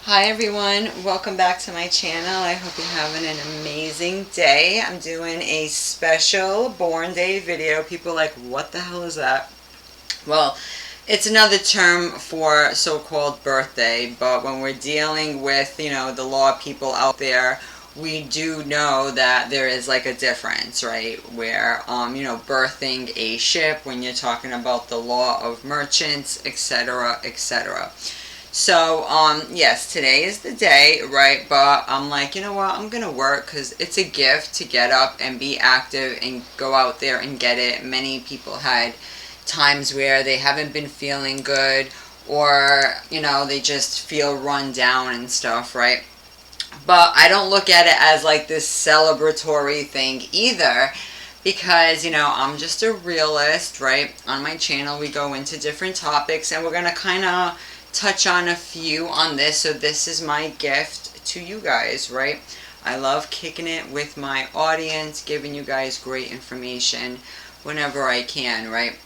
Hi everyone, welcome back to my channel. I hope you're having an amazing day. I'm doing a special Born Day video. People are like, what the hell is that? Well, it's another term for so-called birthday, but when we're dealing with, the law people out there, we do know that there is like a difference, right? Where, birthing a ship, when you're talking about the law of merchants, etc., etc. So, yes, today is the day, right? But I'm like, you know what? I'm going to work because it's a gift to get up and be active and go out there and get it. Many people had times where they haven't been feeling good or, they just feel run down and stuff, right? But I don't look at it as like this celebratory thing either because, I'm just a realist, right? On my channel, we go into different topics and we're going to kind of touch on a few on this. So this is my gift to you guys, right? I love kicking it with my audience, giving you guys great information whenever I can, right?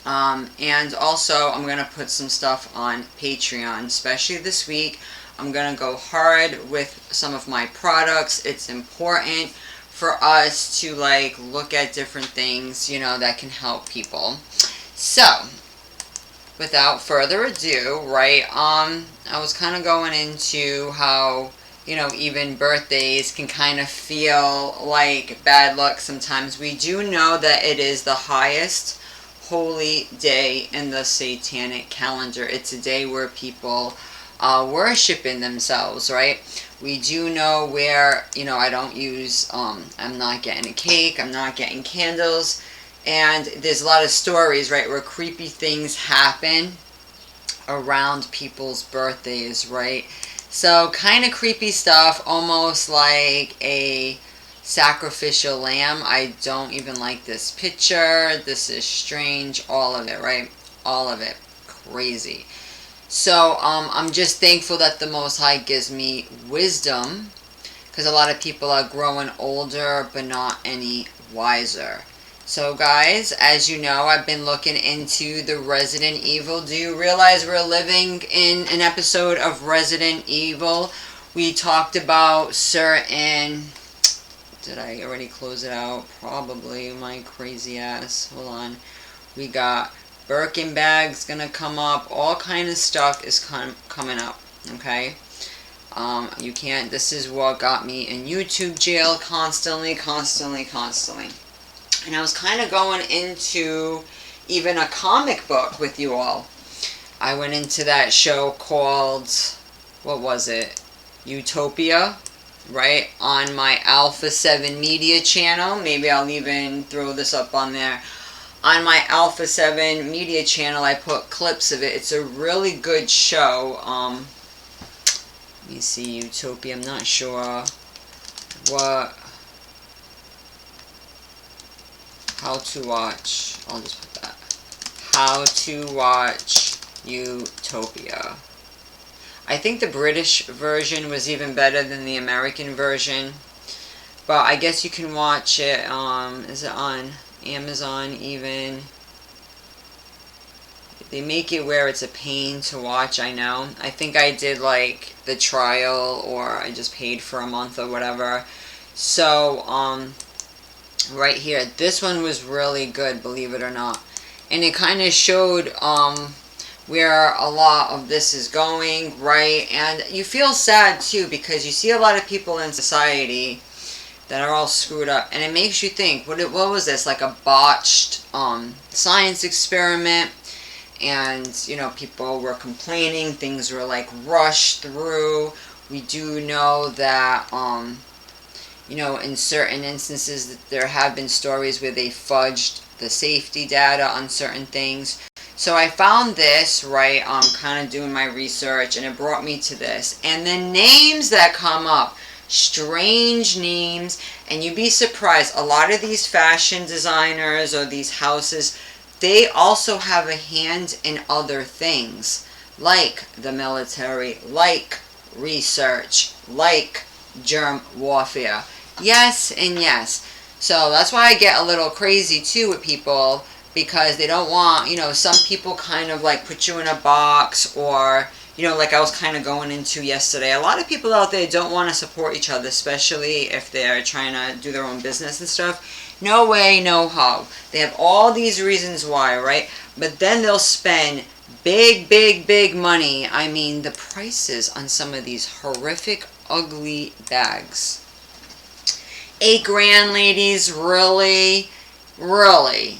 And also I'm gonna put some stuff on Patreon, especially this week. I'm gonna go hard with some of my products. It's important for us to like look at different things, that can help people. So without further ado, right, I was kind of going into how, even birthdays can kind of feel like bad luck sometimes. We do know that it is the highest holy day in the satanic calendar. It's a day where people worshiping themselves, right? We do know where, I don't use, I'm not getting a cake, I'm not getting candles. And there's a lot of stories, right, where creepy things happen around people's birthdays, right? So kind of creepy stuff, almost like a sacrificial lamb. I don't even like this picture. This is strange. All of it, right? All of it. Crazy. So I'm just thankful that the Most High gives me wisdom, because a lot of people are growing older but not any wiser. So guys, as you know, I've been looking into the Resident Evil. Do you realize we're living in an episode of Resident Evil? We talked about certain... Did I already close it out? Probably, my crazy ass. Hold on. We got Birkin bags gonna come up. All kind of stuff is coming up, okay? You can't... This is what got me in YouTube jail constantly. And I was kind of going into even a comic book with you all. I went into that show called, what was it? Utopia, right? On my Alpha 7 Media channel. Maybe I'll even throw this up on there. On my Alpha 7 Media channel, I put clips of it. It's a really good show. Let me see, Utopia. I'm not sure what... How to watch, I'll just put that. How to watch Utopia. I think the British version was even better than the American version. But I guess you can watch it, is it on Amazon even? They make it where it's a pain to watch, I know. I think I did like the trial, or I just paid for a month or whatever. So, right here, this one was really good, believe it or not, and it kind of showed where a lot of this is going, right? And you feel sad too, because you see a lot of people in society that are all screwed up, and it makes you think, what was this, like a botched science experiment? And people were complaining, things were like rushed through. We do know that in certain instances, there have been stories where they fudged the safety data on certain things. So I found this, right, kind of doing my research, and it brought me to this. And the names that come up, strange names, and you'd be surprised, a lot of these fashion designers or these houses, they also have a hand in other things, like the military, like research, like germ warfare. Yes and yes. So that's why I get a little crazy too with people, because they don't want, some people kind of like put you in a box, or like I was kind of going into yesterday, a lot of people out there don't want to support each other, especially if they're trying to do their own business and stuff. No way, no how. They have all these reasons why, right? But then they'll spend big, big, big money. I mean, the prices on some of these horrific, ugly bags. $8,000, ladies, really? Really?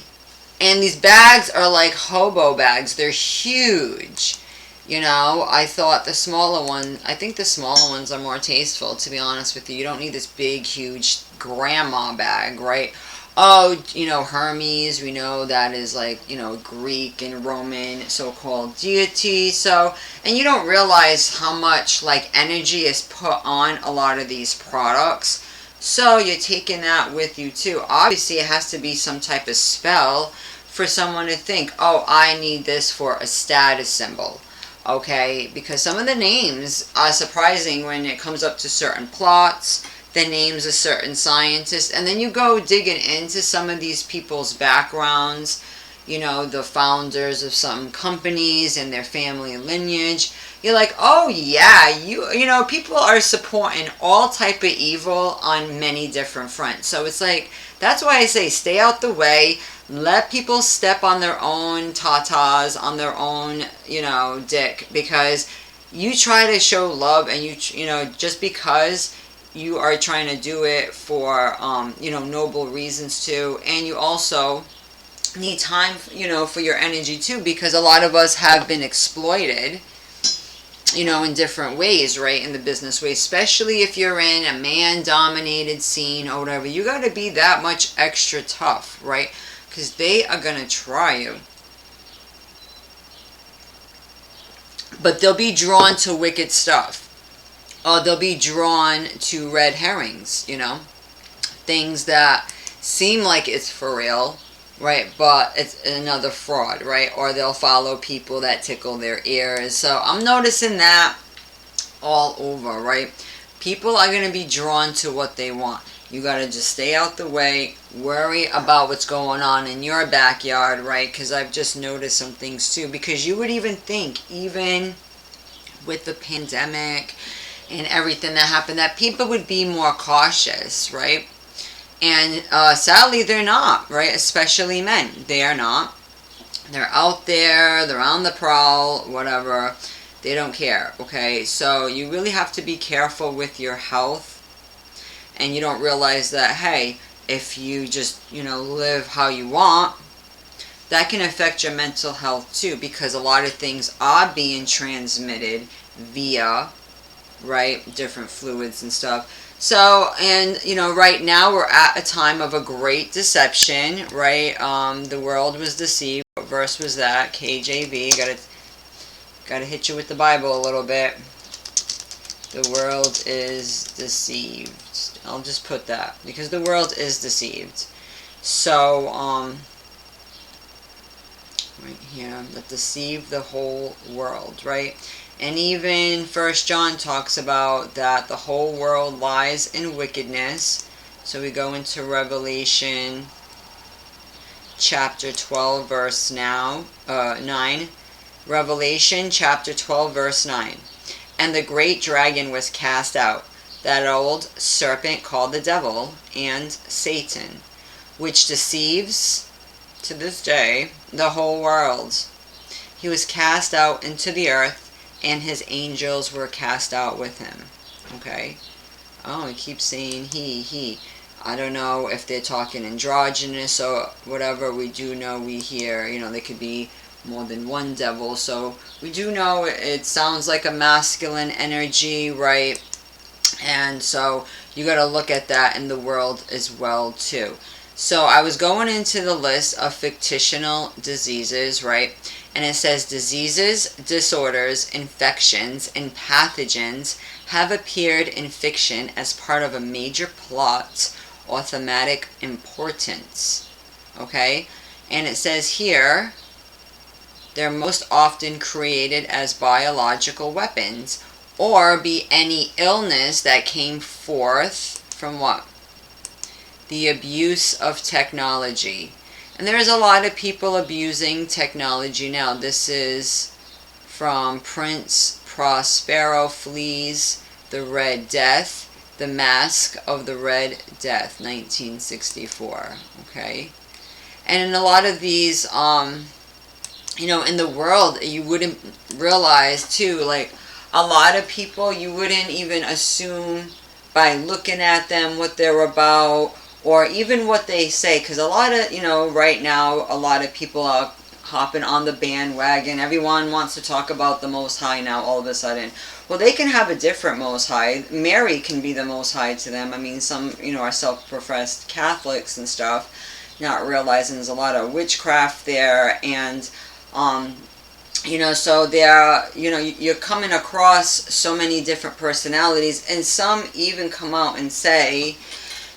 And these bags are like hobo bags. They're huge. I thought the smaller one, I think the smaller ones are more tasteful, to be honest with you. You don't need this big, huge grandma bag, right? Oh, Hermes, we know that is like, Greek and Roman so-called deity. So, and you don't realize how much like energy is put on a lot of these products. So you're taking that with you too. Obviously, it has to be some type of spell for someone to think, oh, I need this for a status symbol. Okay, because some of the names are surprising when it comes up to certain plots, the names of certain scientists, and then you go digging into some of these people's backgrounds, the founders of some companies and their family lineage. You're like, oh yeah, people are supporting all type of evil on many different fronts. So it's like, that's why I say stay out the way. Let people step on their own tatas, on their own, dick, because you try to show love and just because you are trying to do it for, noble reasons too. And you also need time, for your energy too, because a lot of us have been exploited, in different ways, right? In the business way, especially if you're in a man-dominated scene or whatever. You got to be that much extra tough, right? Because they are going to try you. But they'll be drawn to wicked stuff. Or they'll be drawn to red herrings, things that seem like it's for real, right? But it's another fraud, right? Or they'll follow people that tickle their ears. So I'm noticing that all over, right? People are going to be drawn to what they want. You got to just stay out the way, worry about what's going on in your backyard, right? Because I've just noticed some things too. Because you would even think, even with the pandemic and everything that happened, that people would be more cautious, right? And sadly, they're not, right? Especially men. They are not. They're out there, they're on the prowl, whatever. They don't care, okay? So you really have to be careful with your health. And you don't realize that, hey, if you just, live how you want, that can affect your mental health too, because a lot of things are being transmitted via, right, different fluids and stuff. So, and, right now we're at a time of a great deception, right? The world was deceived. What verse was that? KJV. Gotta hit you with the Bible a little bit. The world is deceived. I'll just put that, because the world is deceived. So, right here, that deceive the whole world, right? And even 1 John talks about that the whole world lies in wickedness. So we go into Revelation chapter 12, verse 9. Revelation chapter 12, verse 9. And the great dragon was cast out, that old serpent called the devil and Satan, which deceives to this day the whole world. He was cast out into the earth, and his angels were cast out with him. Okay? Oh, he keeps saying he. I don't know if they're talking androgynous or whatever. We do know, we hear, there could be more than one devil. So we do know it sounds like a masculine energy, right? And so you got to look at that in the world as well too. So I was going into the list of fictional diseases, right? And it says diseases, disorders, infections, and pathogens have appeared in fiction as part of a major plot or thematic importance. Okay? And it says here, they're most often created as biological weapons, or be any illness that came forth from what? The abuse of technology. And there's a lot of people abusing technology now. This is from Prince Prospero Flees the Red Death, The Mask of the Red Death, 1964. Okay, and in a lot of these, you know, in the world, you wouldn't realize too, like, a lot of people you wouldn't even assume by looking at them what they're about, or even what they say, because a lot of, you know, right now, a lot of people are hopping on the bandwagon. Everyone wants to talk about the Most High now all of a sudden. Well, they can have a different Most High. Mary can be the Most High to them. I mean, some, you know, are self-professed Catholics and stuff, not realizing there's a lot of witchcraft there, and you know, so there, you know, you're coming across so many different personalities, and some even come out and say,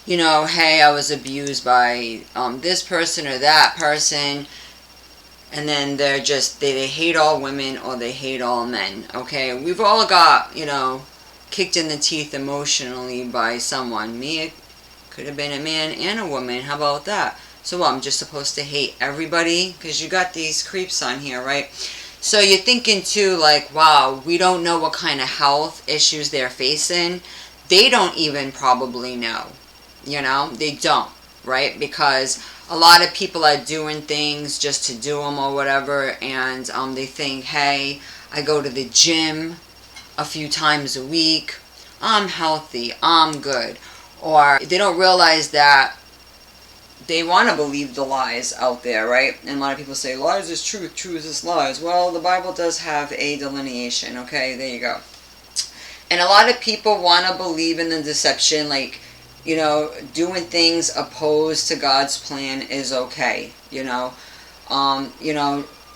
you know, hey, I was abused by this person or that person, and then they're just, they hate all women or they hate all men. Okay, we've all got, you know, kicked in the teeth emotionally by someone. Me, it could have been a man and a woman. How about that? So what, I'm just supposed to hate everybody? Because you got these creeps on here, right? So you're thinking too, like, wow, we don't know what kind of health issues they're facing. They don't even probably know. You know, they don't, right? Because a lot of people are doing things just to do them or whatever, and they think, hey, I go to the gym a few times a week, I'm healthy, I'm good. Or they don't realize that they want to believe the lies out there, right? And a lot of people say, lies is truth, truth is lies. Well, the Bible does have a delineation, okay? There you go. And a lot of people want to believe in the deception, like, you know, doing things opposed to God's plan is okay, you know,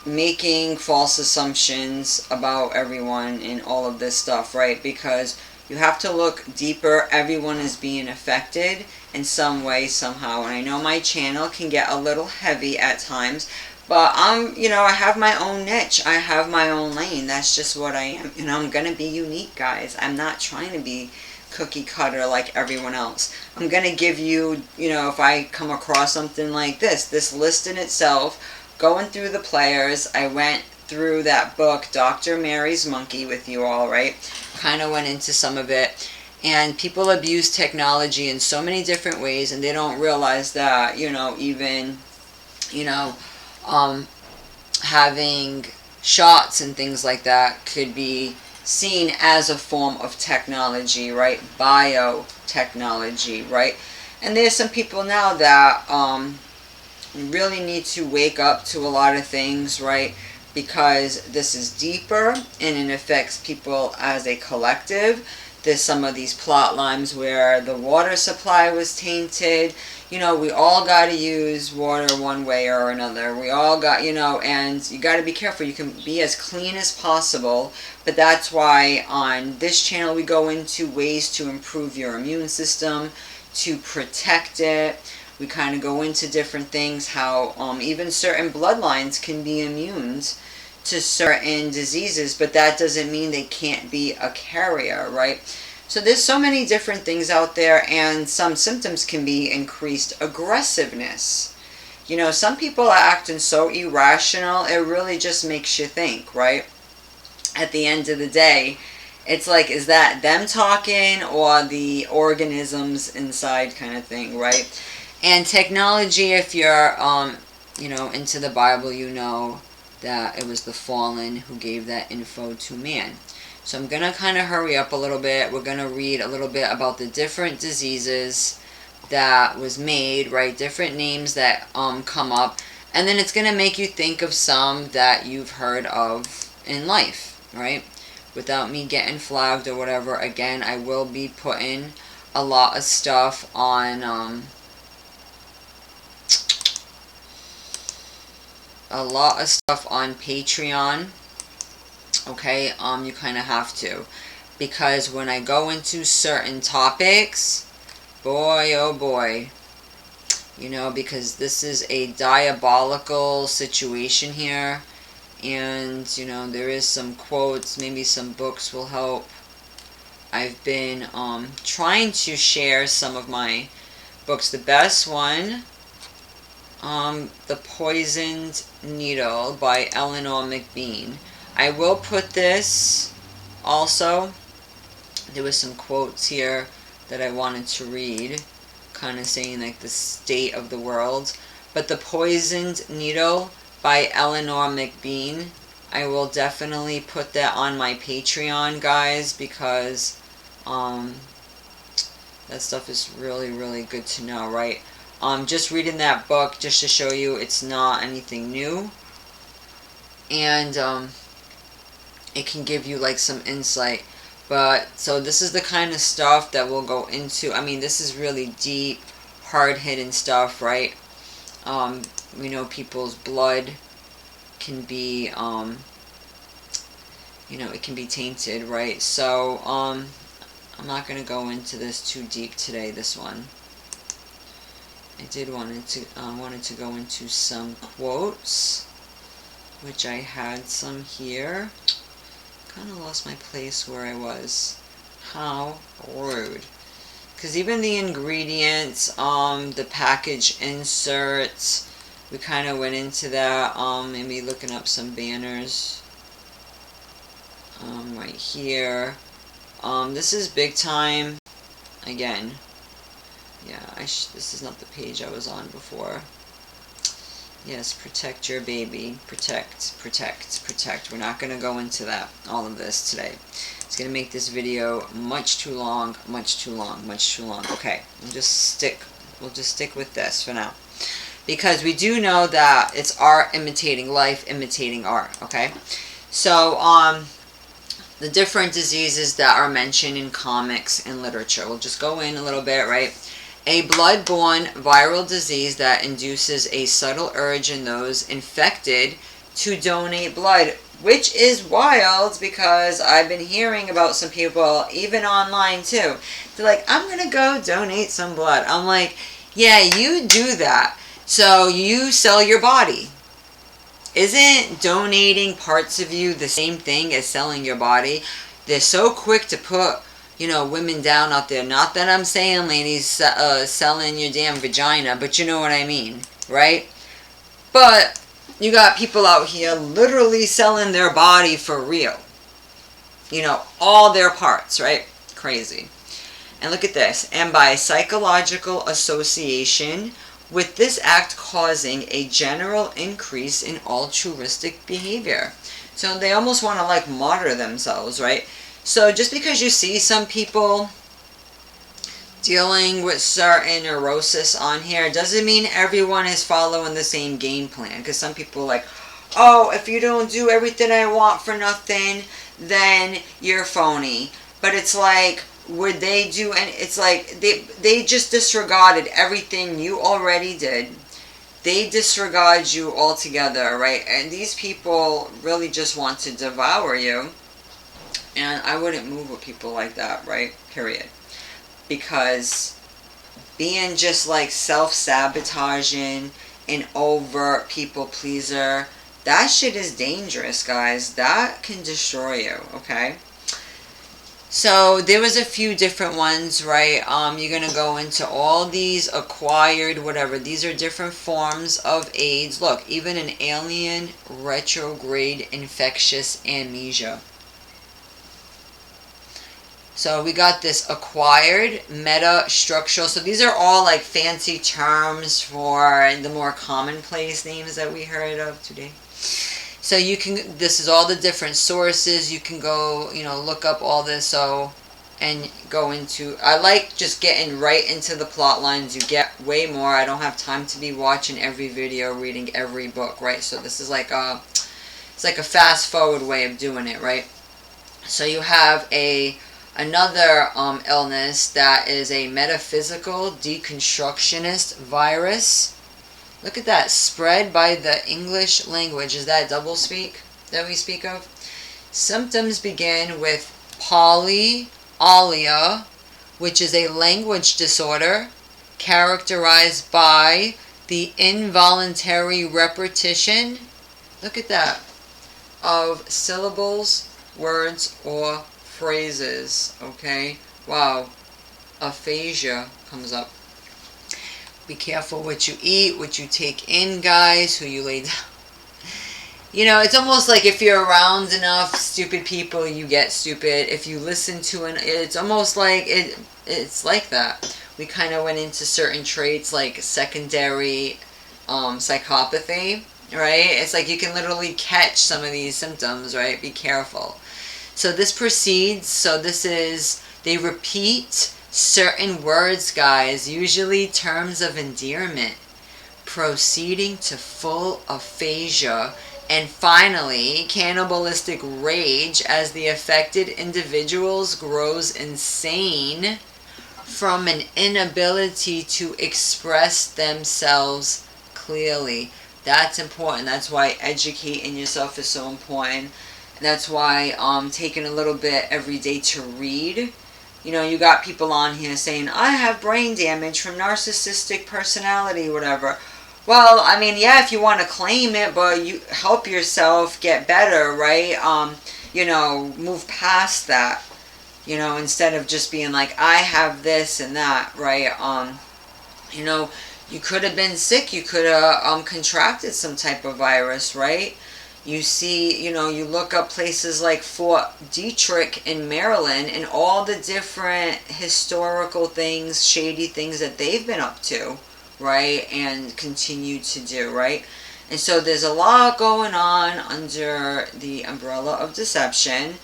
making false assumptions about everyone and all of this stuff, right? Because you have to look deeper. Everyone is being affected in some way, somehow. And I know my channel can get a little heavy at times, but you know, I have my own niche. I have my own lane. That's just what I am. And I'm going to be unique, guys. I'm not trying to be cookie cutter like everyone else. I'm going to give you, you know, if I come across something like this list in itself, going through the players, I went through that book, Dr. Mary's Monkey, with you all, right? Kind of went into some of it. And people abuse technology in so many different ways, and they don't realize that, you know, even, you know, having shots and things like that could be seen as a form of technology, right? Biotechnology, right? And there's some people now that really need to wake up to a lot of things, right? Because this is deeper and it affects people as a collective. There's some of these plot lines where the water supply was tainted. You know, we all got to use water one way or another. We all got, you know, and you got to be careful. You can be as clean as possible, but that's why on this channel we go into ways to improve your immune system, to protect it. We kind of go into different things, how even certain bloodlines can be immune to certain diseases, but that doesn't mean they can't be a carrier, right? So there's so many different things out there, and some symptoms can be increased aggressiveness. You know, some people are acting so irrational, it really just makes you think, right? At the end of the day, it's like, is that them talking or the organisms inside kind of thing, right? And technology, if you're, you know, into the Bible, you know that it was the fallen who gave that info to man. So I'm going to kind of hurry up a little bit. We're going to read a little bit about the different diseases that was made, right? Different names that come up. And then it's going to make you think of some that you've heard of in life, right? Without me getting flagged or whatever. Again, I will be putting a lot of stuff on... a lot of stuff on Patreon. Okay, you kind of have to, because when I go into certain topics, boy oh boy, you know, because this is a diabolical situation here, and you know, there is some quotes, maybe some books will help. I've been trying to share some of my books. The best one, The Poisoned Needle by Eleanor McBean. I will put this Also, there was some quotes here that I wanted to read, kind of saying like the state of the world. But The Poisoned Needle by Eleanor McBean, I will definitely put that on my Patreon, guys, because that stuff is really, really good to know, right? Just reading that book, just to show you it's not anything new. And it can give you like some insight. But so this is the kind of stuff that we'll go into. I mean, this is really deep, hard-hitting stuff, right? We know people's blood can be, you know, it can be tainted, right? So, I'm not going to go into this too deep today, this one. I wanted to go into some quotes, which I had some here. Kind of lost my place where I was. How rude. Because even the ingredients, the package inserts, we kind of went into that. Maybe looking up some banners. Right here. This is big time. Again. Yeah, this is not the page I was on before. Yes, protect your baby. Protect, protect, protect. We're not going to go into all of this today. It's going to make this video much too long, much too long, much too long. Okay, we'll just stick with this for now. Because we do know that it's art imitating life, imitating art, okay? So, the different diseases that are mentioned in comics and literature. We'll just go in a little bit, right? A blood-borne viral disease that induces a subtle urge in those infected to donate blood, which is wild because I've been hearing about some people, even online too. They're like, I'm going to go donate some blood. I'm like, yeah, you do that. So you sell your body. Isn't donating parts of you the same thing as selling your body? They're so quick to put, you know, women down out there. Not that I'm saying, ladies, selling your damn vagina, but you know what I mean, right? But you got people out here literally selling their body for real. You know, all their parts, right? Crazy. And look at this. And by psychological association, with this act causing a general increase in altruistic behavior. So they almost want to like martyr themselves, right? So just because you see some people dealing with certain neurosis on here doesn't mean everyone is following the same game plan. Because some people are like, oh, if you don't do everything I want for nothing, then you're phony. But it's like, would they do, and it's like they just disregarded everything you already did. They disregard you altogether, right? And these people really just want to devour you. And I wouldn't move with people like that, right? Period. Because being just like self-sabotaging and overt people pleaser, that shit is dangerous, guys. That can destroy you, okay? So there was a few different ones, right? You're going to go into all these acquired, whatever. These are different forms of AIDS. Look, even an alien retrograde infectious amnesia. So we got this acquired metastructural. So these are all like fancy terms for the more commonplace names that we heard of today. So you can, this is all the different sources. You can go, you know, look up all this. So, and go into, I like just getting right into the plot lines. You get way more. I don't have time to be watching every video, reading every book, right? So this is like a, it's like a fast forward way of doing it, right? So you have another illness that is a metaphysical deconstructionist virus. Look at that, spread by the English language. Is that doublespeak that we speak of? Symptoms begin with polyalia, which is a language disorder characterized by the involuntary repetition, look at that, of syllables, words, or phrases, okay? Wow, aphasia comes up. Be careful what you eat, what you take in, guys, who you lay down. You know, it's almost like if you're around enough stupid people, you get stupid. If you listen to it's almost like it's like that. We kind of went into certain traits like secondary psychopathy, right? It's like you can literally catch some of these symptoms, right? Be careful. So this proceeds, so this is, they repeat certain words, guys, usually terms of endearment, proceeding to full aphasia, and finally, cannibalistic rage as the affected individuals grows insane from an inability to express themselves clearly. That's important. That's why educating yourself is so important. That's why taking a little bit every day to read. You know, you got people on here saying, I have brain damage from narcissistic personality, whatever. Well, I mean, yeah, if you want to claim it, but you help yourself get better, right? You know, move past that. You know, instead of just being like, I have this and that, right? You know, you could have been sick. You could have contracted some type of virus, right? You see, you know, you look up places like Fort Detrick in Maryland and all the different historical things, shady things that they've been up to, right? And continue to do, right? And so there's a lot going on under the umbrella of deception.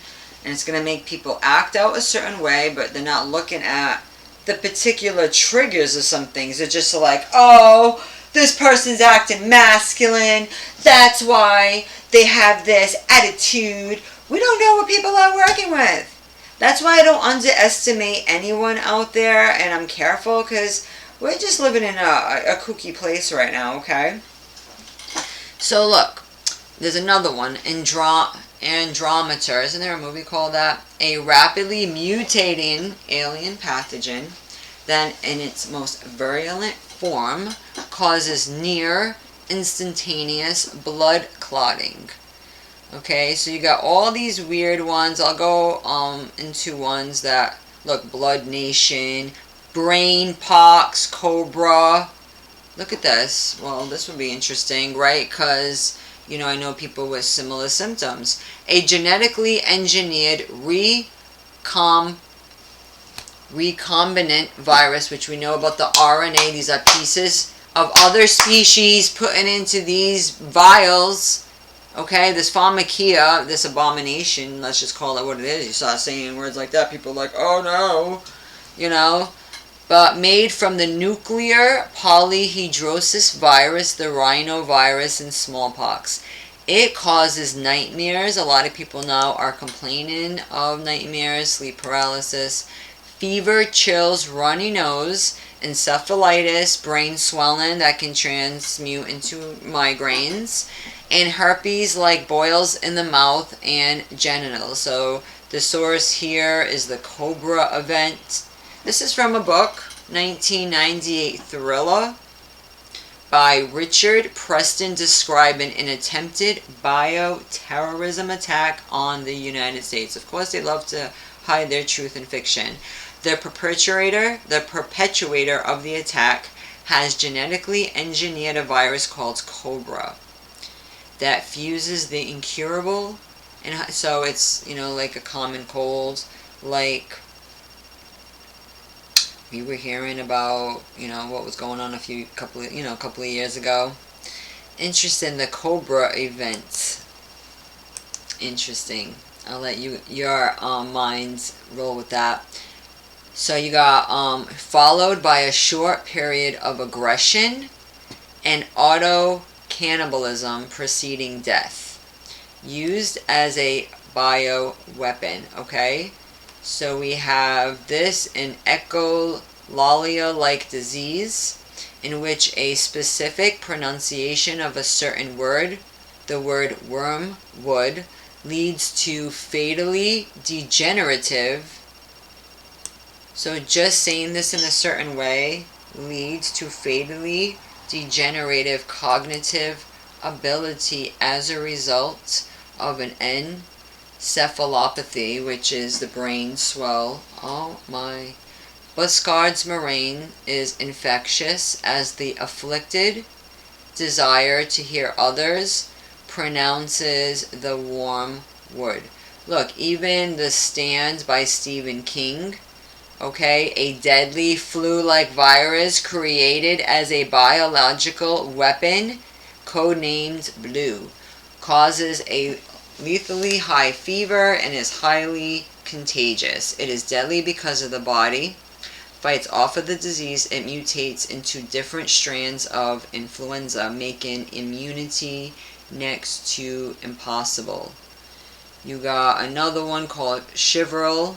And it's going to make people act out a certain way, but they're not looking at the particular triggers of some things. They're just like, oh, this person's acting masculine. That's why they have this attitude. We don't know what people are working with. That's why I don't underestimate anyone out there, and I'm careful because we're just living in a kooky place right now, okay? So look, there's another one, Andrometer. Isn't there a movie called that? A rapidly mutating alien pathogen that in its most virulent form causes near instantaneous blood clotting. Okay, so you got all these weird ones. I'll go into ones that, look, Blood Nation, brain pox, cobra. Look at this. Well, this would be interesting, right? Because, you know, I know people with similar symptoms. A genetically engineered recombinant virus, which we know about the RNA. These are pieces of other species putting into these vials. Okay, this pharmakia, this abomination, let's just call it what it is. You start saying words like that, people are like, oh no, you know. But made from the nuclear polyhedrosis virus, the rhinovirus, and smallpox. It causes nightmares. A lot of people now are complaining of nightmares, sleep paralysis, fever, chills, runny nose, encephalitis, brain swelling that can transmute into migraines, and herpes like boils in the mouth and genitals. So the source here is the Cobra event. This is from a book, 1998 thriller by Richard Preston, describing an attempted bioterrorism attack on the United States. Of course, they love to hide their truth in fiction. The perpetrator of the attack has genetically engineered a virus called Cobra that fuses the incurable, and so it's, you know, like a common cold, like we were hearing about, you know, what was going on a couple of years ago. Interesting, the Cobra event. Interesting. I'll let your minds roll with that. So you got followed by a short period of aggression and auto-cannibalism preceding death. Used as a bioweapon, okay? So we have this, an echolalia-like disease in which a specific pronunciation of a certain word, the word wormwood, leads to fatally degenerative. So just saying this in a certain way leads to fatally degenerative cognitive ability as a result of an encephalopathy, which is the brain swell. Oh my. Buscard's murrain is infectious as the afflicted desire to hear others pronounces the warm wood. Look, even The Stand by Stephen King, okay, a deadly flu-like virus created as a biological weapon, codenamed Blue, causes a lethally high fever and is highly contagious. It is deadly because of the body fights off of the disease. It mutates into different strands of influenza, making immunity next to impossible. You got another one called Chivril.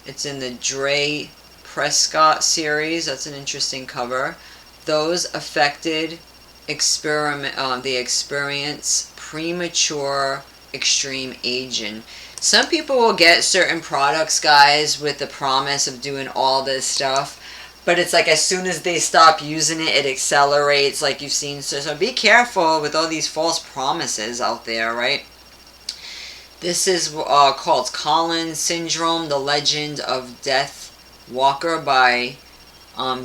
It's in the Dre Prescott series. That's an interesting cover. Those affected they experience premature extreme aging. Some people will get certain products, guys, with the promise of doing all this stuff, but it's like as soon as they stop using it, it accelerates, like you've seen. So be careful with all these false promises out there, right? This is called Collins Syndrome, The Legend of Death Walker by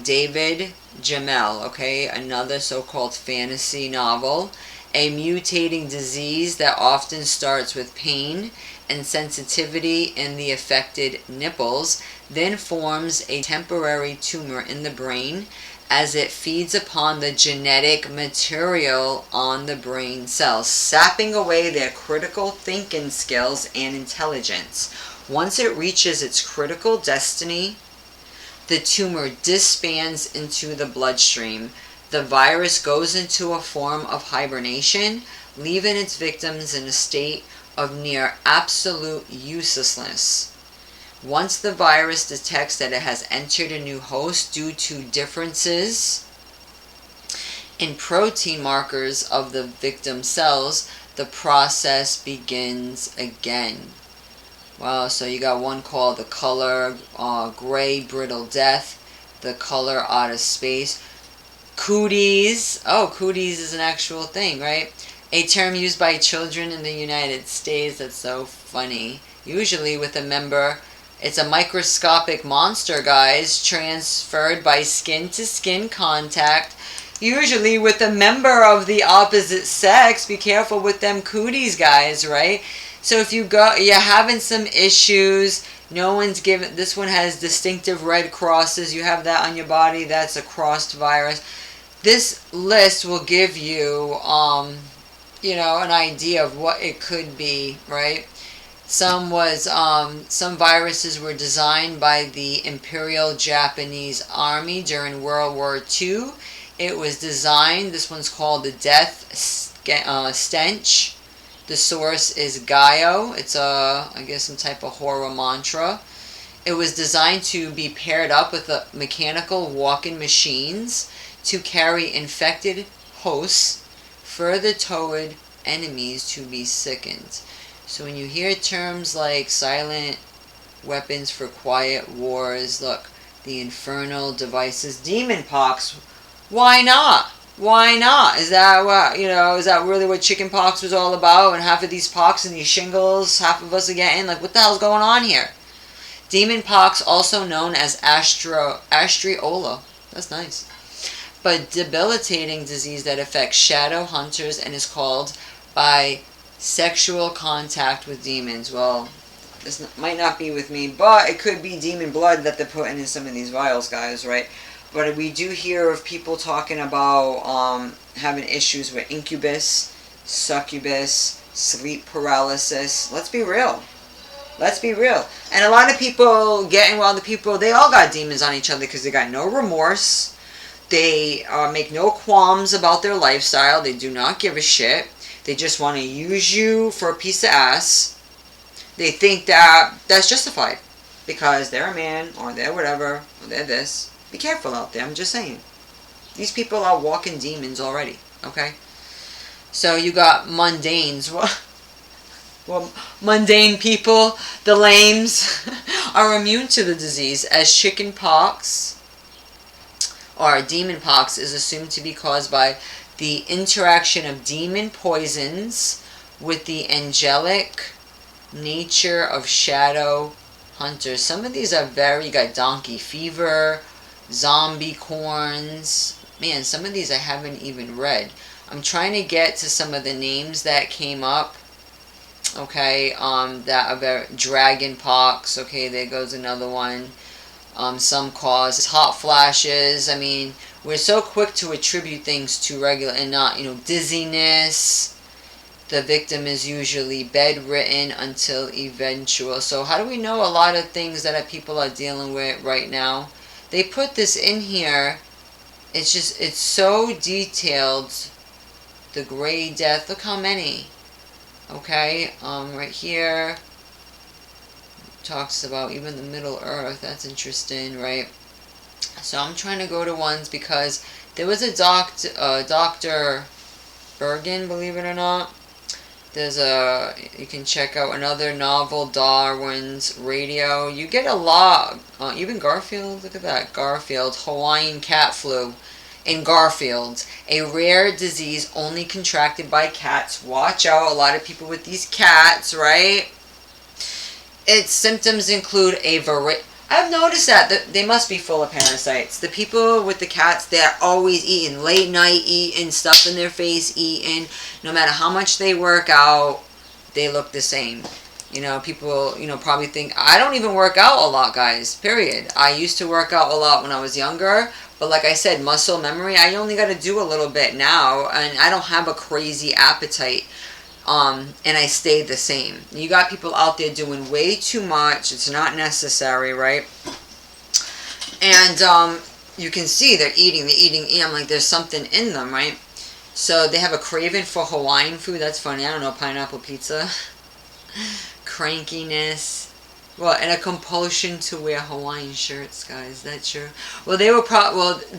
David Jamel, okay? Another so-called fantasy novel. A mutating disease that often starts with pain and sensitivity in the affected nipples, then forms a temporary tumor in the brain as it feeds upon the genetic material on the brain cells, sapping away their critical thinking skills and intelligence. Once it reaches its critical destiny, the tumor disbands into the bloodstream. The virus goes into a form of hibernation, leaving its victims in a state of near absolute uselessness. Once the virus detects that it has entered a new host due to differences in protein markers of the victim cells, the process begins again. Wow, so you got one called The Color Gray Brittle Death, The Color Out of Space. Cooties. Oh, cooties is an actual thing, right? A term used by children in the United States. That's so funny. Usually with a member, it's a microscopic monster, guys, transferred by skin-to-skin contact. Usually with a member of the opposite sex. Be careful with them cooties, guys, right? So if you're having some issues, no one's given, this one has distinctive red crosses. You have that on your body. That's a crossed virus. This list will give you, an idea of what it could be, right? Some viruses were designed by the Imperial Japanese Army during World War II. It was designed, this one's called the Death Stench. The source is Gaio. It's I guess some type of horror mantra. It was designed to be paired up with mechanical walking machines to carry infected hosts further toward enemies to be sickened. So when you hear terms like silent weapons for quiet wars, look, the infernal devices, demon pox, why not? Why not? Is that what, is that really what chicken pox was all about? And half of these pox and these shingles, half of us are getting, like, what the hell's going on here? Demon pox, also known as Astriola. That's nice. But debilitating disease that affects shadow hunters and is called by sexual contact with demons. Well, this might not be with me, but it could be demon blood that they're putting in some of these vials, guys, right? But we do hear of people talking about having issues with incubus, succubus, sleep paralysis. Let's be real. Let's be real. And a lot of people getting well, the people, they all got demons on each other because they got no remorse. They make no qualms about their lifestyle. They do not give a shit. They just want to use you for a piece of ass. They think that that's justified because they're a man or they're whatever or they're this. Be careful out there. I'm just saying. These people are walking demons already. Okay? So you got mundanes. Well, mundane people, the lames, are immune to the disease as chicken pox or demon pox is assumed to be caused by the interaction of demon poisons with the angelic nature of shadow hunters. Some of these are you got donkey fever, zombie corns. Man, some of these I haven't even read. I'm trying to get to some of the names that came up. Okay, that about dragon pox. Okay, there goes another one. Some cause hot flashes. I mean, we're so quick to attribute things to regular and not, dizziness. The victim is usually bedridden until eventual. So how do we know a lot of things that people are dealing with right now? They put this in here. It's so detailed. The gray death. Look how many. Okay, right here talks about even the Middle Earth. That's interesting, right? So I'm trying to go to ones because there was a Dr. Bergen, believe it or not. You can check out another novel, Darwin's Radio. You get a lot, even Garfield, look at that, Garfield, Hawaiian cat flu. In Garfield, a rare disease only contracted by cats. Watch out, a lot of people with these cats, right? Its symptoms include I've noticed that they must be full of parasites. The people with the cats, they're always eating, late night eating, stuff in their face eating. No matter how much they work out, they look the same. People, probably think, I don't even work out a lot, guys, period. I used to work out a lot when I was younger, but like I said, muscle memory, I only got to do a little bit now, and I don't have a crazy appetite. And I stayed the same. You got people out there doing way too much. It's not necessary, right? And you can see they're eating. I'm like, there's something in them, right? So they have a craving for Hawaiian food. That's funny. I don't know, pineapple pizza. Crankiness. Well, and a compulsion to wear Hawaiian shirts, guys. That's true. Well,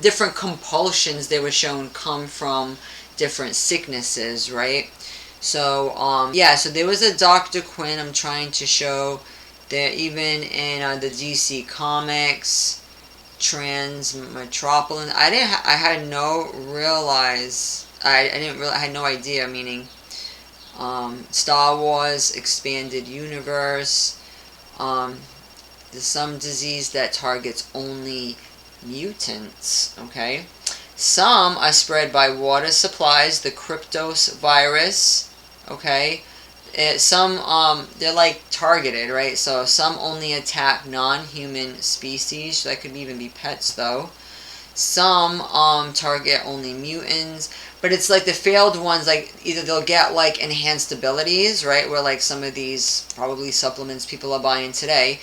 different compulsions they were shown come from different sicknesses, right? So, so there was a Dr. Quinn I'm trying to show that even in the DC Comics, Transmetropolitan, I had no idea, meaning, Star Wars, Expanded Universe, there's some disease that targets only mutants, okay? Some are spread by water supplies, the Kryptos virus, okay? Some, they're like targeted, right? So some only attack non-human species. That could even be pets, though. Some target only mutants. But it's like the failed ones, like either they'll get like enhanced abilities, right? Where like some of these probably supplements people are buying today,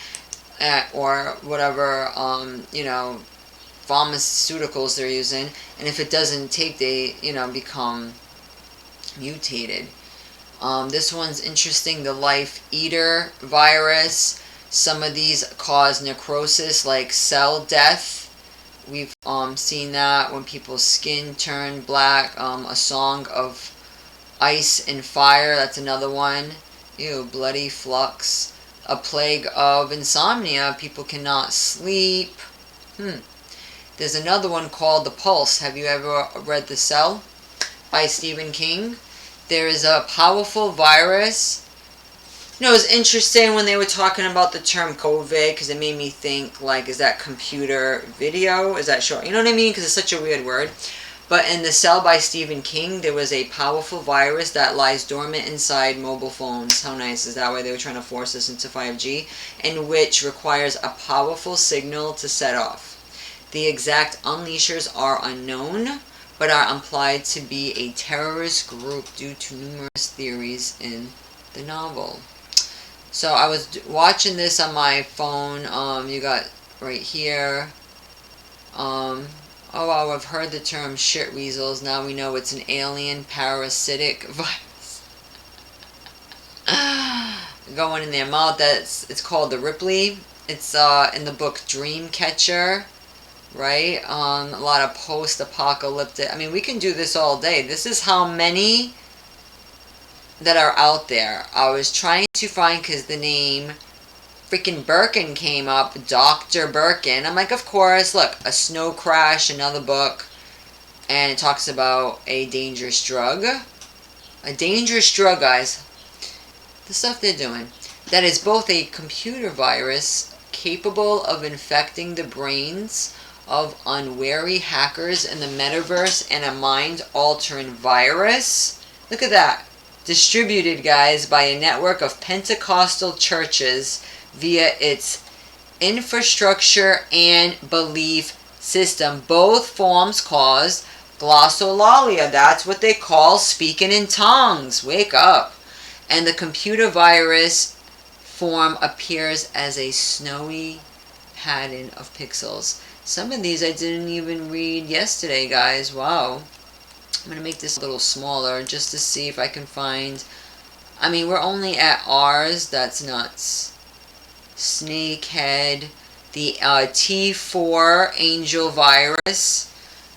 or whatever, pharmaceuticals they're using, and if it doesn't take, they become mutated. This one's interesting, the Life Eater virus. Some of these cause necrosis, like cell death. We've seen that when people's skin turn black. A Song of Ice and Fire, that's another one. Ew, bloody flux. A plague of insomnia, people cannot sleep. There's another one called The Pulse. Have you ever read The Cell by Stephen King? There is a powerful virus. It was interesting when they were talking about the term COVID, because it made me think, like, is that computer video? Is that short? You know what I mean? Because it's such a weird word. But in The Cell by Stephen King, there was a powerful virus that lies dormant inside mobile phones. How nice is that? Why they were trying to force us into 5G, and which requires a powerful signal to set off. The exact unleashers are unknown, but are implied to be a terrorist group due to numerous theories in the novel. So I was watching this on my phone. You got right here. Oh wow, I've heard the term shit weasels. Now we know it's an alien parasitic virus going in their mouth. It's called the Ripley. It's in the book Dreamcatcher. Right? A lot of post-apocalyptic. I mean, we can do this all day. This is how many that are out there. I was trying to find, because the name freaking Birkin came up, Dr. Birkin. I'm like, of course, look, a snow crash, another book, and it talks about a dangerous drug. A dangerous drug, guys. The stuff they're doing. That is both a computer virus capable of infecting the brains of unwary hackers in the metaverse and a mind-altering virus. Look at that. Distributed, guys, by a network of Pentecostal churches via its infrastructure and belief system. Both forms cause glossolalia. That's what they call speaking in tongues. Wake up. And the computer virus form appears as a snowy pattern of pixels. Some of these I didn't even read yesterday, guys. Wow. I'm going to make this a little smaller just to see if I can find... I mean, we're only at R's. That's nuts. Snakehead. The T4 angel virus.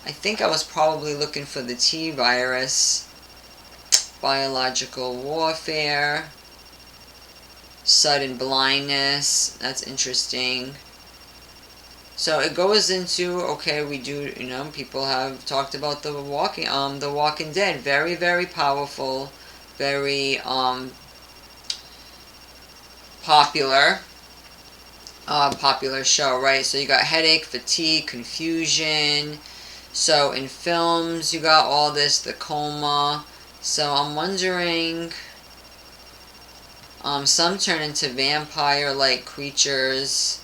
I think I was probably looking for the T virus. Biological warfare. Sudden blindness. That's interesting. So it goes into, okay, we do, you know, people have talked about the Walking Dead. Very, very powerful. Very popular. Popular show, right? So you got headache, fatigue, confusion. So in films, you got all this, the coma. So I'm wondering, some turn into vampire-like creatures.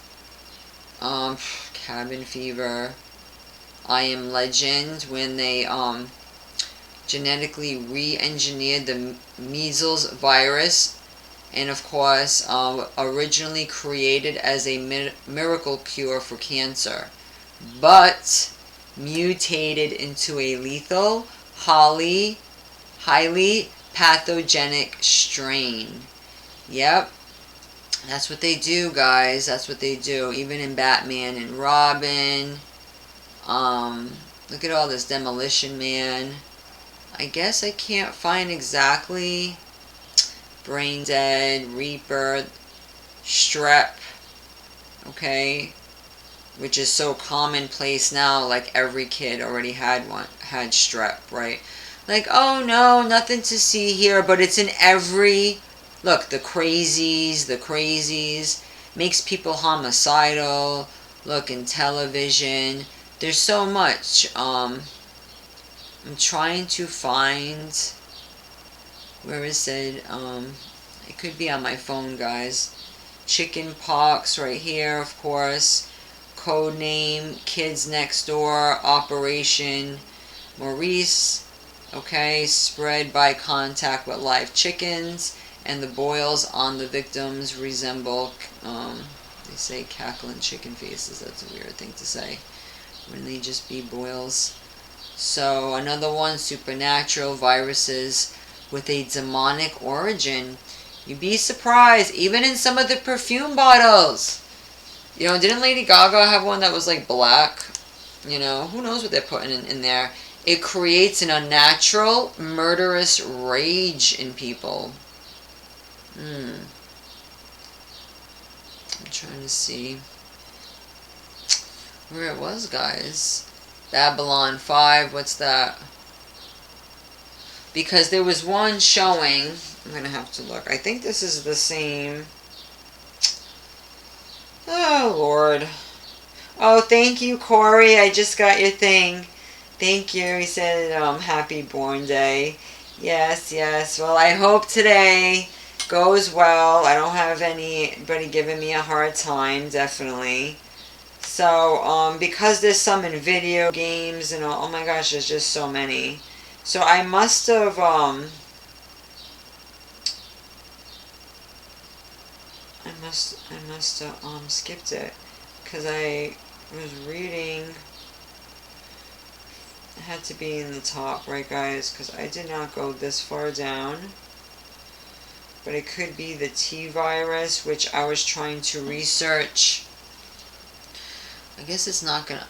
Cabin fever. I Am Legend, when they genetically re-engineered the measles virus, and of course originally created as a miracle cure for cancer, but mutated into a lethal, highly pathogenic strain. Yep. That's what they do, guys. That's what they do. Even in Batman and Robin. Look at all this. Demolition Man. I guess I can't find exactly. Brain Dead, Reaper, Strep. Okay. Which is so commonplace now. Like every kid already had strep, right? Like, oh no, nothing to see here. But it's in every... Look, the crazies, makes people homicidal. Look, in television, there's so much. I'm trying to find, where is it? It could be on my phone, guys. Chicken pox right here, of course. Codename Kids Next Door, Operation Maurice. Okay, spread by contact with live chickens. And the boils on the victims resemble, they say cackling chicken faces. That's a weird thing to say. Wouldn't they just be boils? So another one, supernatural viruses with a demonic origin. You'd be surprised, even in some of the perfume bottles. You know, didn't Lady Gaga have one that was like black? You know, who knows what they're putting in there. It creates an unnatural, murderous rage in people. I'm trying to see where it was, guys. Babylon 5, what's that? Because there was one showing, I'm going to have to look. I think this is the same. Oh, Lord. Oh, thank you, Corey. I just got your thing. Thank you. He said, happy born day. Yes, yes. Well, I hope today goes well. I don't have anybody giving me a hard time, definitely. So, because there's some in video games and all, oh my gosh, there's just so many. So I must have, I must have, skipped it. Because I was reading, it had to be in the top, right guys? Because I did not go this far down. But it could be the T virus, which I was trying to research. I guess it's not gonna,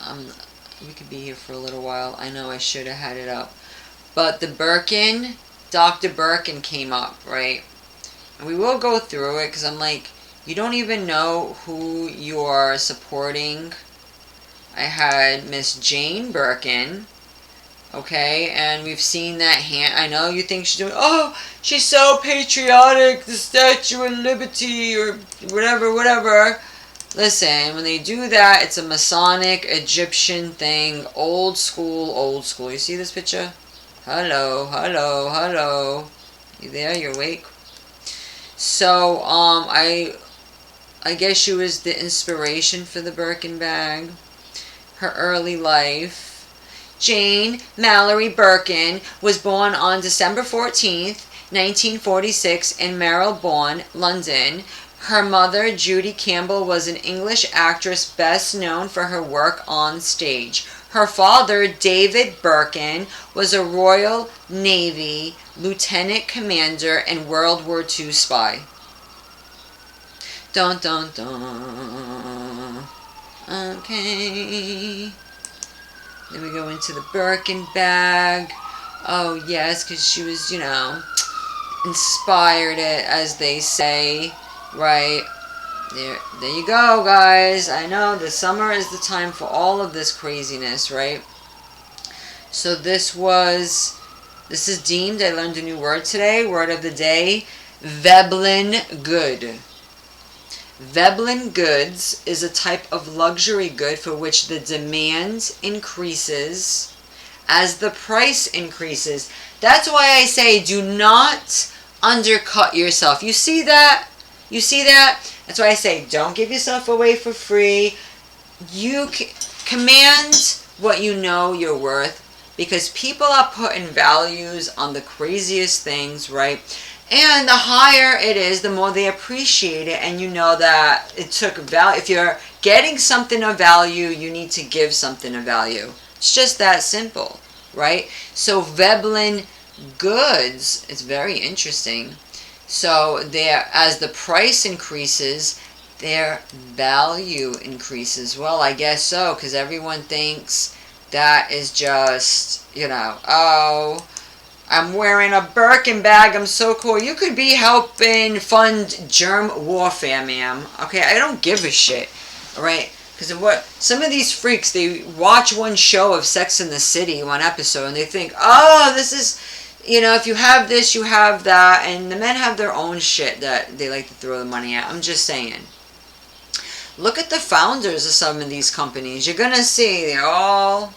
we could be here for a little while. I know I should have had it up. But the Birkin, Dr. Birkin came up, right? And we will go through it, because I'm like, you don't even know who you're supporting. I had Miss Jane Birkin. Okay, and we've seen that hand. I know you think she's doing, oh, she's so patriotic, the Statue of Liberty, or whatever. Listen, when they do that, it's a Masonic Egyptian thing. Old school, old school. You see this picture? Hello, hello, hello. You there? You're awake? So, I guess she was the inspiration for the Birkin bag. Her early life. Jane Mallory Birkin was born on December 14th, 1946 in Marylebone, London. Her mother, Judy Campbell, was an English actress best known for her work on stage. Her father, David Birkin, was a Royal Navy lieutenant commander and World War II spy. Dun dun dun. Okay. Then we go into the Birkin bag. Oh, yes, because she was, you know, inspired it, as they say. Right. There you go, guys. I know the summer is the time for all of this craziness, right? So this is deemed, I learned a new word today, word of the day, Veblen good. Veblen goods is a type of luxury good for which the demand increases as the price increases. That's why I say do not undercut yourself. You see that? You see that? That's why I say don't give yourself away for free. You command what you know you're worth, because people are putting values on the craziest things, right? And the higher it is, the more they appreciate it, and you know that it took value. If you're getting something of value, you need to give something of value. It's just that simple, right? So Veblen goods, it's very interesting. So as the price increases, their value increases. Well, I guess so, because everyone thinks that is just, you know, oh, I'm wearing a Birkin bag, I'm so cool. You could be helping fund germ warfare, ma'am. Okay, I don't give a shit, all right? Because what some of these freaks, they watch one show of Sex in the City, one episode, and they think, oh, this is, you know, if you have this, you have that. And the men have their own shit that they like to throw the money at. I'm just saying. Look at the founders of some of these companies. You're going to see they're all,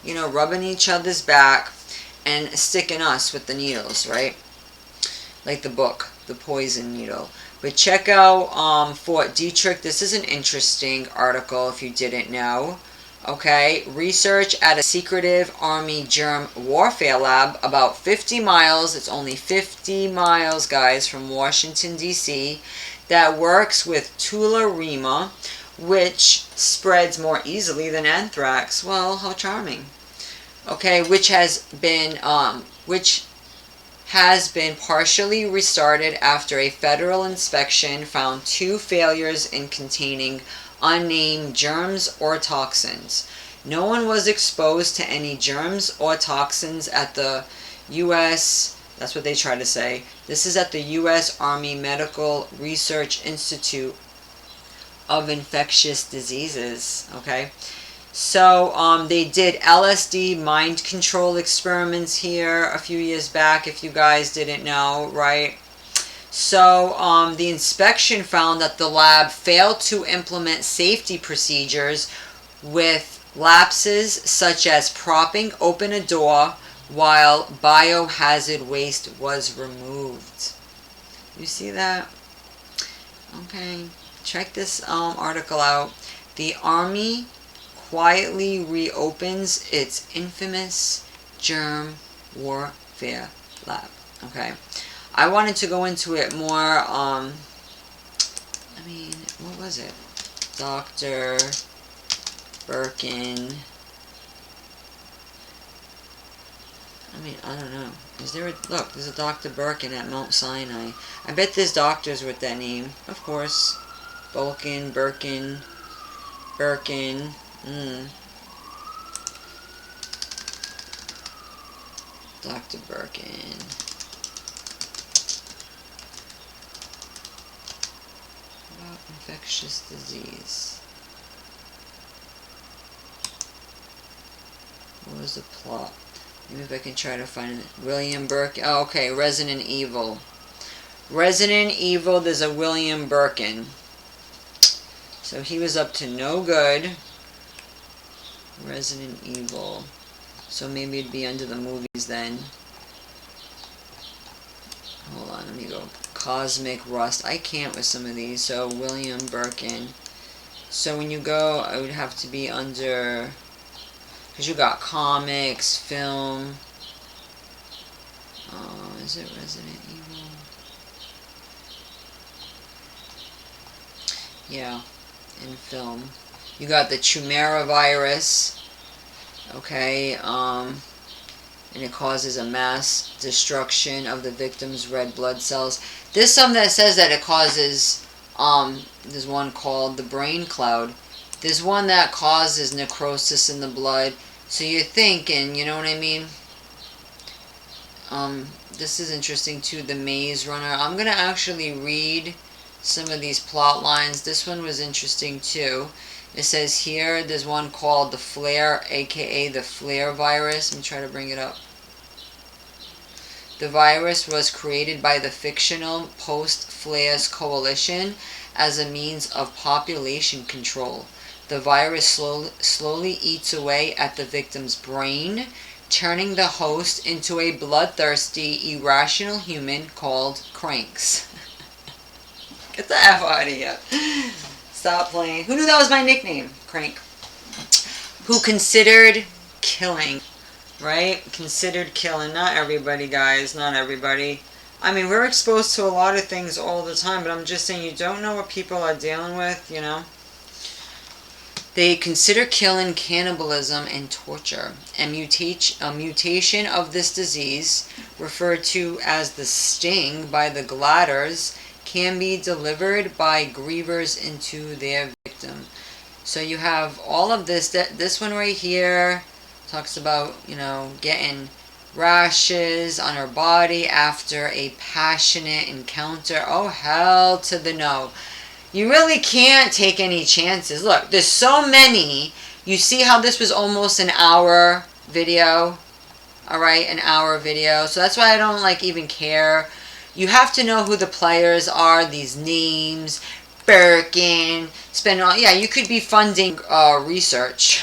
you know, rubbing each other's back and sticking us with the needles, right? Like the book, The Poison Needle. But check out Fort Detrick. This is an interesting article if you didn't know. Okay, research at a secretive Army germ warfare lab about 50 miles, it's only 50 miles, guys, from Washington, D.C., that works with tularemia, which spreads more easily than anthrax. Well, how charming. Okay, which has been partially restarted after a federal inspection found 2 failures in containing unnamed germs or toxins. No one was exposed to any germs or toxins at the U.S. That's what they try to say. This is at the U.S. Army Medical Research Institute of Infectious Diseases. Okay. So they did LSD mind control experiments here a few years back, if you guys didn't know, right? So the inspection found that the lab failed to implement safety procedures with lapses such as propping open a door while biohazard waste was removed. You see that? Okay, check this article out. The Army quietly reopens its infamous germ warfare lab. Okay. I wanted to go into it more, I mean, what was it? Dr. Birkin. I mean, I don't know. Is there a, look, there's a Dr. Birkin at Mount Sinai. I bet there's doctors with that name. Of course. Birkin. Dr. Birkin. Infectious disease. What was the plot? Maybe if I can try to find it. William Birkin. Oh, okay. Resident Evil. Resident Evil, there's a William Birkin. So he was up to no good. Resident Evil. So maybe it'd be under the movies then. Hold on, let me go. Cosmic Rust. I can't with some of these. So William Birkin. So when you go, I would have to be under, because you got comics, film. Is it Resident Evil? Yeah, in film. You got the Chimera virus. Okay, and it causes a mass destruction of the victim's red blood cells. There's some that says that it causes, there's one called the brain cloud. There's one that causes necrosis in the blood. So you're thinking, you know what I mean? This is interesting too, the Maze Runner. I'm going to actually read some of these plot lines. This one was interesting too. It says here, there's one called the Flare, aka the Flare virus. Let me try to bring it up. The virus was created by the fictional Post-Flares Coalition as a means of population control. The virus slowly eats away at the victim's brain, turning the host into a bloodthirsty, irrational human called Cranks. Get the F out of here. Stop playing. Who knew that was my nickname? Crank. Who considered killing. Right? Considered killing. Not everybody, guys. Not everybody. I mean, we're exposed to a lot of things all the time, but I'm just saying you don't know what people are dealing with, you know? They consider killing cannibalism and torture. A mutation of this disease, referred to as the sting by the gladders, can be delivered by grievers into their victim. So you have all of this. This one right here talks about, you know, getting rashes on her body after a passionate encounter. Oh, hell to the no. You really can't take any chances. Look, there's so many. You see how this was almost an hour video? Alright, an hour video. So that's why I don't like even care. You have to know who the players are, these names, Birkin, spend all, yeah, you could be funding research.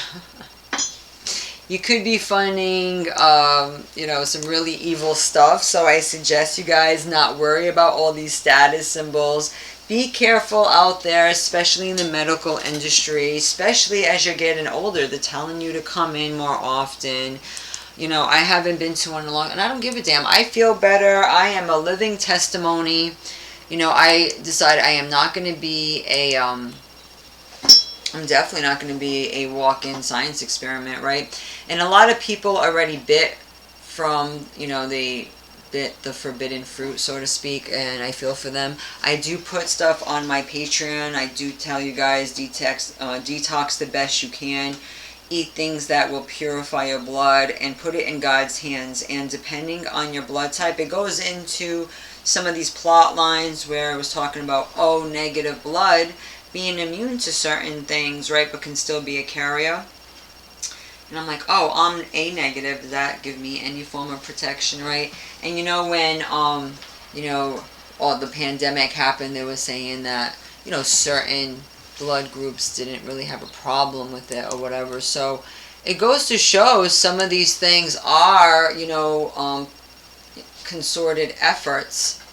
You could be funding, you know, some really evil stuff. So I suggest you guys not worry about all these status symbols. Be careful out there, especially in the medical industry, especially as you're getting older. They're telling you to come in more often. You know, I haven't been to one in a long, and I don't give a damn. I feel better. I am a living testimony. You know, I decided I am not going to be a, I'm definitely not going to be a walk-in science experiment, right? And a lot of people already bit from, you know, they bit the forbidden fruit, so to speak, and I feel for them. I do put stuff on my Patreon. I do tell you guys detox the best you can. Eat things that will purify your blood and put it in God's hands. And depending on your blood type, it goes into some of these plot lines where it was talking about, oh, negative blood being immune to certain things, right, but can still be a carrier. And I'm like, oh, I'm A negative. Does that give me any form of protection, right? And you know, when, you know, all the pandemic happened, they were saying that, you know, certain blood groups didn't really have a problem with it or whatever. So it goes to show some of these things are, you know, consorted efforts.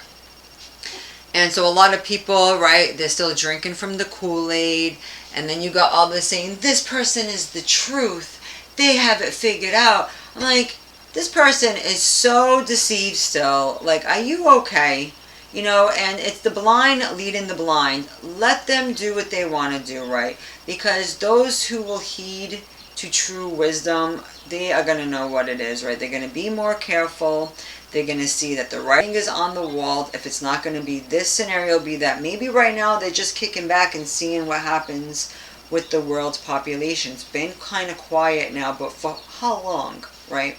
And so a lot of people, right, they're still drinking from the Kool-Aid. And then you got all this saying, this person is the truth. They have it figured out. I'm like, this person is so deceived still. Like, are you okay? You know, and it's the blind leading the blind. Let them do what they want to do, right? Because those who will heed to true wisdom, they are going to know what it is, right? They're going to be more careful. They're going to see that the writing is on the wall. If it's not going to be this scenario, be that. Maybe right now they're just kicking back and seeing what happens with the world's population. It's been kind of quiet now, but for how long, right?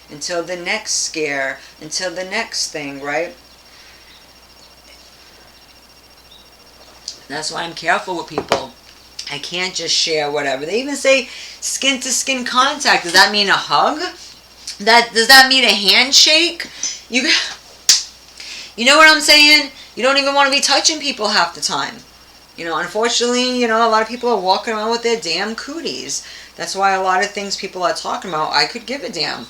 Until the next scare, until the next thing, right? That's why I'm careful with people. I can't just share whatever. They even say skin to skin contact. Does that mean a hug? Does that mean a handshake? You know what I'm saying? You don't even want to be touching people half the time. Unfortunately, a lot of people are walking around with their damn cooties. That's why a lot of things people are talking about, I could give a damn.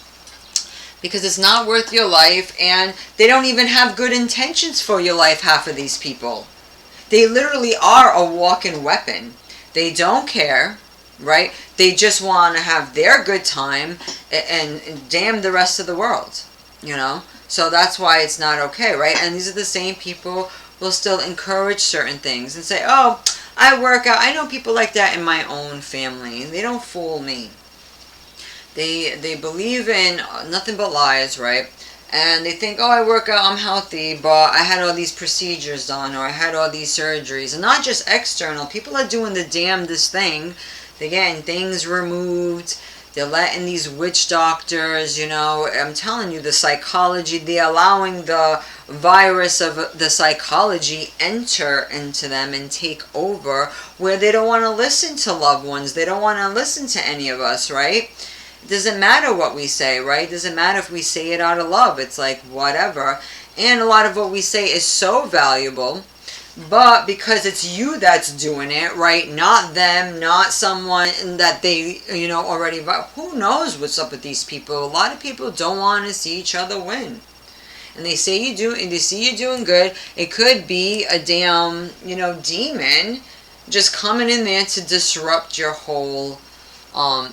Because it's not worth your life, and they don't even have good intentions for your life, half of these people. They literally are a walking weapon. They don't care, right? They just want to have their good time and damn the rest of the world, So that's why it's not okay, right? And these are the same people who will still encourage certain things and say, oh, I work out. I know people like that in my own family. They don't fool me. They believe in nothing but lies, right? And they think, oh, I work out, I'm healthy, but I had all these procedures done, or I had all these surgeries. And not just external. People are doing the damnedest thing. They're getting things removed. They're letting these witch doctors, I'm telling you, the psychology, they're allowing the virus of the psychology enter into them and take over, where they don't want to listen to loved ones. They don't want to listen to any of us, right? It doesn't matter what we say, right? It doesn't matter if we say it out of love. It's like, whatever. And a lot of what we say is so valuable. But because it's you that's doing it, right? Not them, not someone that they, already... Who knows what's up with these people? A lot of people don't want to see each other win. And they say they see you doing good. It could be a damn, demon just coming in there to disrupt your whole...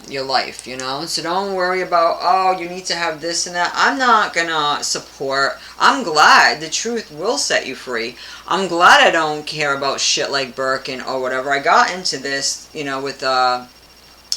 your life, so don't worry about, oh, you need to have this and that. I'm not gonna support. I'm glad the truth will set you free. I'm glad I don't care about shit like Birkin or whatever. I got into this, with a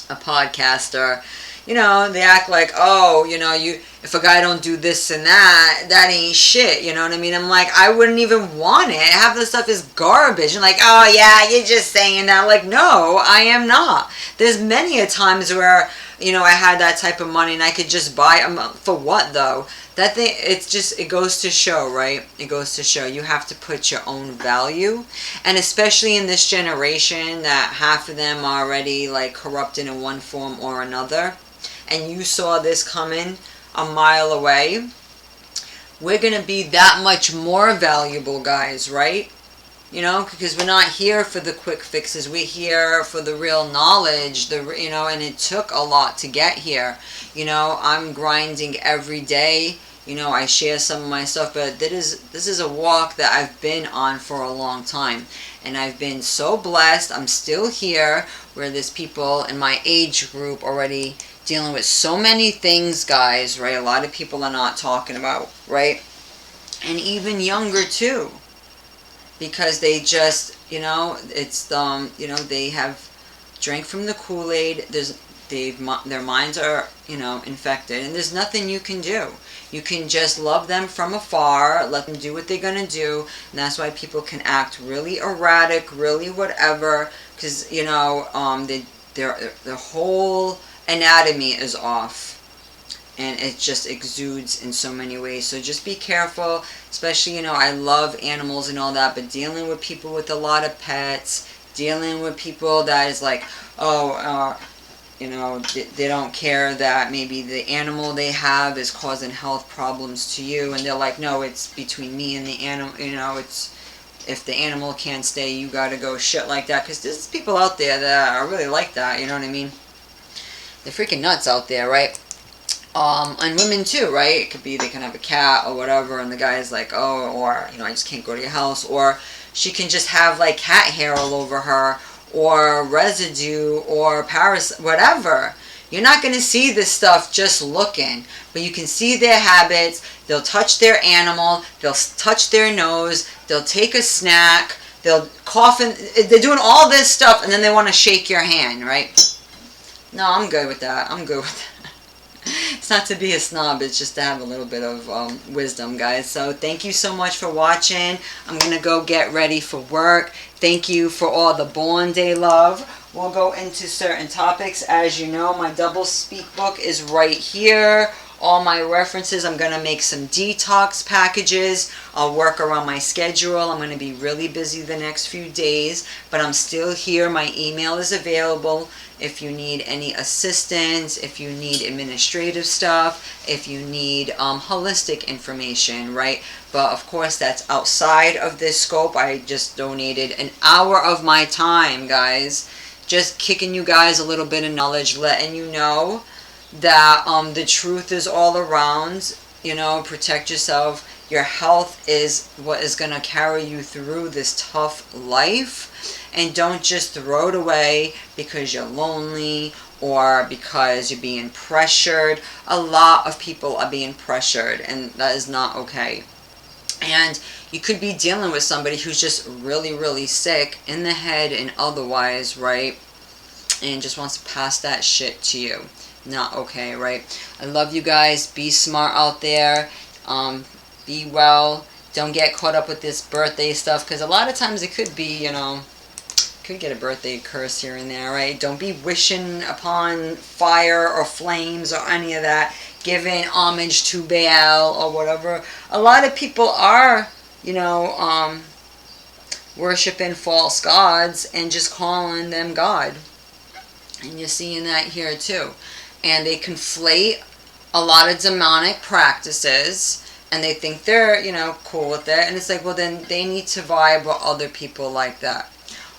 podcaster. They act like, oh, if a guy don't do this and that ain't shit, you know what I mean? I'm like, I wouldn't even want it. Half the stuff is garbage. And like, oh yeah, you're just saying that. Like, no, I am not. There's many a times where, I had that type of money and I could just buy them. For what though? That thing, it goes to show, right? It goes to show you have to put your own value. And especially in this generation that half of them are already like corrupted in one form or another. And you saw this coming a mile away, we're going to be that much more valuable, guys, right? Because we're not here for the quick fixes. We're here for the real knowledge, and it took a lot to get here. I'm grinding every day. I share some of my stuff, but this is a walk that I've been on for a long time. And I've been so blessed. I'm still here, where there's people in my age group already dealing with so many things, guys, right? A lot of people are not talking about, right? And even younger too, because they just, it's they have drank from the Kool-Aid. Their minds are, infected, and there's nothing you can do. You can just love them from afar, let them do what they're gonna do, and that's why people can act really erratic, really whatever, because their whole anatomy is off, and it just exudes in so many ways. So just be careful, especially, I love animals and all that, but dealing with people with a lot of pets, dealing with people that is like, oh, they don't care that maybe the animal they have is causing health problems to you, and they're like, no, it's between me and the animal, it's, if the animal can't stay, you gotta go, shit like that, because there's people out there that are really like that, you know what I mean? They're freaking nuts out there, right? And women too, right? It could be they can have a cat or whatever, and the guy's like, oh, or, I just can't go to your house, or she can just have like cat hair all over her, or residue, or whatever. You're not going to see this stuff just looking, but you can see their habits. They'll touch their animal, they'll touch their nose, they'll take a snack, they'll cough, and they're doing all this stuff, and then they want to shake your hand, right? No, I'm good with that. I'm good with that. It's not to be a snob, it's just to have a little bit of wisdom, guys. So thank you so much for watching. I'm going to go get ready for work. Thank you for all the Born Day love. We'll go into certain topics. As you know, my double speak book is right here all my references. I'm going to make some detox packages. I'll work around my schedule. I'm going to be really busy the next few days, but I'm still here. My email is available if you need any assistance, if you need administrative stuff, if you need holistic information, right? But of course, that's outside of this scope. I just donated an hour of my time, guys, just kicking you guys a little bit of knowledge, letting you know that the truth is all around. You know, protect yourself. Your health is what is going to carry you through this tough life. And don't just throw it away because you're lonely or because you're being pressured. A lot of people are being pressured, and that is not okay. And you could be dealing with somebody who's just really, really sick in the head and otherwise, right? And just wants to pass that shit to you. Not okay, right? I love you guys. Be smart out there. Be well. Don't get caught up with this birthday stuff, because a lot of times it could be, you know, could get a birthday curse here and there, right? Don't be wishing upon fire or flames or any of that, giving homage to Baal or whatever. A lot of people are, you know, worshiping false gods and just calling them God. And you're seeing that here too. And they conflate a lot of demonic practices, and they think they're, you know, cool with it. And it's like, well, then they need to vibe with other people like that.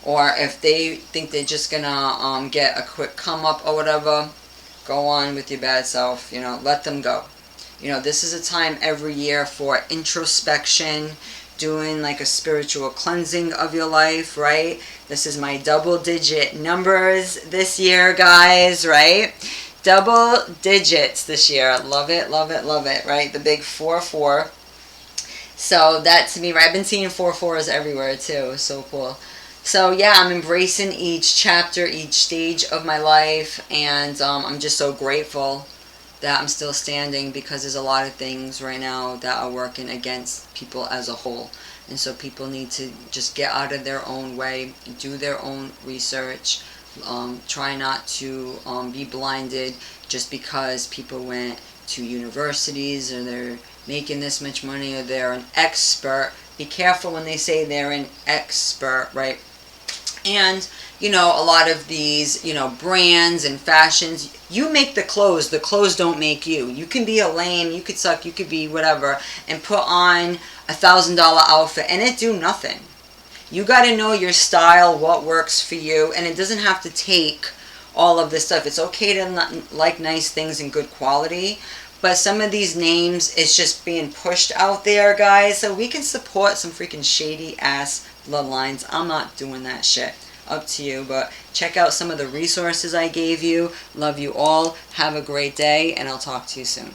Or if they think they're just gonna get a quick come up or whatever, go on with your bad self. You know, let them go. You know, this is a time every year for introspection, doing like a spiritual cleansing of your life, right? This is my double-digit numbers this year, guys, right? Double digits this year. Love it, love it, love it, right? The big 4-4. So that to me, right? I've been seeing 4-4s everywhere too. So cool. So yeah, I'm embracing each chapter, each stage of my life, and I'm just so grateful that I'm still standing, because there's a lot of things right now that are working against people as a whole. And so people need to just get out of their own way, do their own research, try not to be blinded just because people went to universities or they're making this much money or they're an expert. Be careful when they say they're an expert, right? And, you know, a lot of these, you know, brands and fashions, you make the clothes don't make you. You can be a lame, you could suck, you could be whatever, and put on $1,000 outfit and it do nothing. You got to know your style, what works for you, and it doesn't have to take all of this stuff. It's okay to like nice things in good quality, but some of these names, it's just being pushed out there, guys, so we can support some freaking shady ass bloodlines. I'm not doing that shit. Up to you, but check out some of the resources I gave you. Love you all. Have a great day, and I'll talk to you soon.